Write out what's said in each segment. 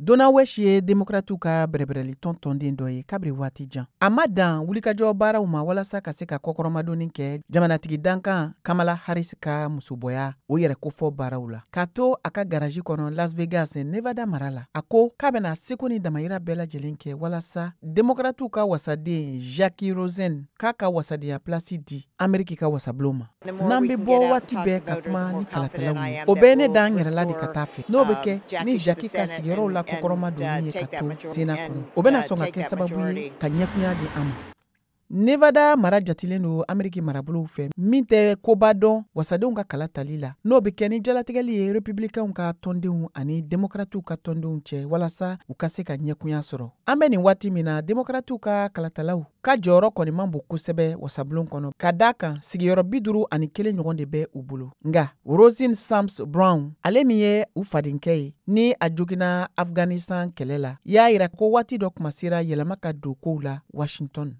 donna weshi ye demokratu ka bɛrɛbɛrɛli tɔntɔnden dɔ ye kabiri waati jan a ma dan wulikajɔ baaraw ma walasa ka se ka kɔkɔrɔmadonni kɛ jamanatigi dankan kamala harris ka musobɔya o yɛrɛ kofɔ baaraw la k'a to a ka garaji kɔnɔ las vegas nevada mara la a ko k'a bɛna seko ni damayira bɛɛ lajɛlen kɛ walasa demokratu ka wasaden jackie rosen k'a ka wasadenya plasi di ameriki ka wasabulon ma n'an be bɔ waati bɛɛ ka kuma ni kalatalaw ye o bɛɛ ne d'an yɛrɛla de ka taa fɛ n'o be kɛ ni jackie ka sigiyɔrɔw la kɔkɔrɔma donni ye ka to sena kɔnɔ o bena sɔn ka kɛ sababu ye ka ɲɛkunya di an ma nevada mara jatilen do ameriki marabolow fɛ min tɛ koba dɔn wasadenw ka kala tali la n'o be kɛ ni jalatigɛli ye republikɛnw ka tɔndenw ani demokratiw ka tɔndenw cɛ walasa u ka se ka ɲɛkunya sɔrɔ an bɛ nin waati min na demokratiw ka kalatalaw ka jɔyɔrɔ kɔni man bon kosɛbɛ wasabulon kɔnɔ ka daa kan sigiyɔrɔ 51 ɲɔgɔn de bɛ u bolo nga rosin sams brown ale min ye u fadenkɛ ye ni a jogina afganistan kɛlɛ la y'a yira ko waati dɔ kuma sera yɛlɛma ka don kow la washington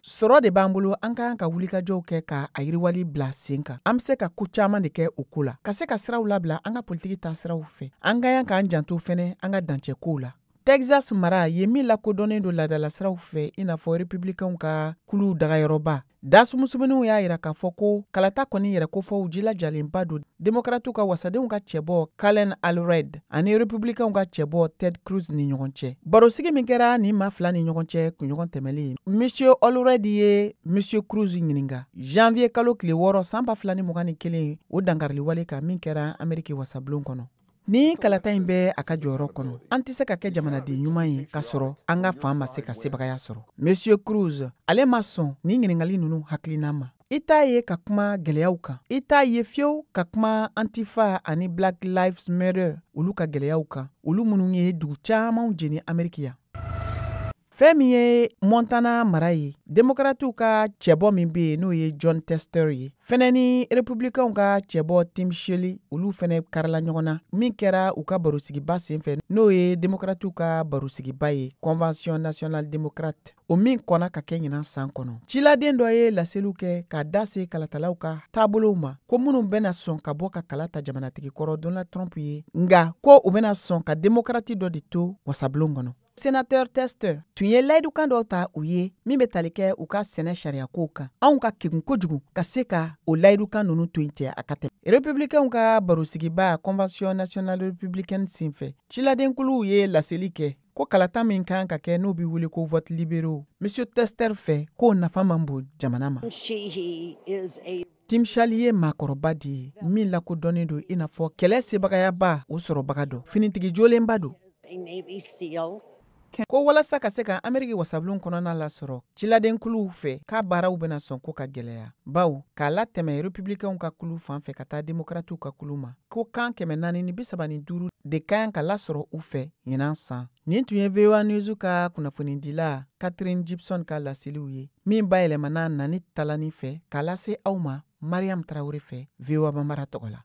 sɔrɔ de b'an bolo an k'an ka wulikajɔw kɛ ka a yiriwali bila sen kan an be se ka ko caaman de kɛ o ko la ka se ka siraw labila an ka politiki ta siraw fɛ an ka yan k'an janto fɛnɛ an ka dancɛ kow la texas mara ye min lakodɔnnen do ladala siraw fɛ i n'a fɔ republikɛnw ka kulu dagayɔrɔba dasumusumuniw y'a yira k'a fɔ ko kalata kɔni yɛrɛ kofɔw jilajalenba do demokratiw ka wasadenw ka cɛbɔ kalen alred ani republikɛnw ka cɛbɔ ted cruz ni ɲɔgɔn cɛ barosigi min kɛra nin ma fila ni ɲɔgɔn cɛ kunɲɔgɔn tɛmɛlen monsieur alred ye monsieur cruz ɲininga janvier kalo tile 6 san 2021 o dankariliwale kan min kɛra ameriki wasabulon kɔnɔ ni kalata in bɛ a ka jɔyɔrɔ kɔnɔ an tɛ se ka kɛ jamanaden ɲuman ye k'a sɔrɔ an ka fan ma se ka sebagaya sɔrɔ monsieur cruz ale ma sɔn ni ɲiningali ninnu hakilina ma i t'a ye ka kuma gwɛlɛyaw kan i t'a ye fiyewu ka kuma antifa ani black lives matter olu ka gwɛlɛyaw kan olu minnu ye dugu caamanw jeni ameriki yan fɛɛn min ye montana mara ye demokratiw ka cɛbɔ min be yen n'o ye john tester ye fɛnɛ ni republikɛnw ka cɛbɔ tim shelley olu fɛnɛ karila ɲɔgɔn na min kɛra u ka barosigiba sen fɛ n'o ye demokratiw ka barosigiba ye convention national démocrate o min kɔnna ka kɛ ɲinan san kɔnɔ ciladen dɔ ye laseliw kɛ k'a da se kalatalaw ka taabolow ma ko minnu bena sɔn ka bɔ ka kala ta jamanatigi kɔrɔ donald trump ye nga ko u bena sɔn ka demokrati dɔ de to wasabulon kɔnɔ senateur tester tun ye layidukan dɔw ta u ye min be tali kɛ u ka sɛnɛ sariyakow kan anw ka kegun kojugu ka se ka o layidukan nunu to yen tɛ a ka tɛmɛ republikɛnw ka barosigiba convention national républicaine senfɛ ciladenkuluw ye laseli kɛ ko kalata min kan ka kɛ n'o be wele ko vote libéraux monsieur tester fɛ k'o nafa man bon jamana ma tim shali ye maakɔrɔba de ye min lakodɔnnen do i n'a fɔ kɛlɛ sebagayaba o sɔrɔbaga dɔ finitigi jolenba do ko walasa ka se ka ameriki wasabulon kɔnɔna lasɔrɔ ciladenkuluw fɛ k'a baaraw bena sɔn ko ka gwɛlɛya baw k'a latɛmɛ republikɛnw ka kulu fan fɛ ka taa demokratiw ka kulu ma ko kan 435 de ka yan ka lasɔrɔ u fɛ ɲinan san nin tun ye voa news ka kunnafonidila catherine gibson ka laseliw ye min bayɛlɛmana nani talani fɛ k'a lase aw ma mariam tarawure fɛ voa banbara tɔgɔ la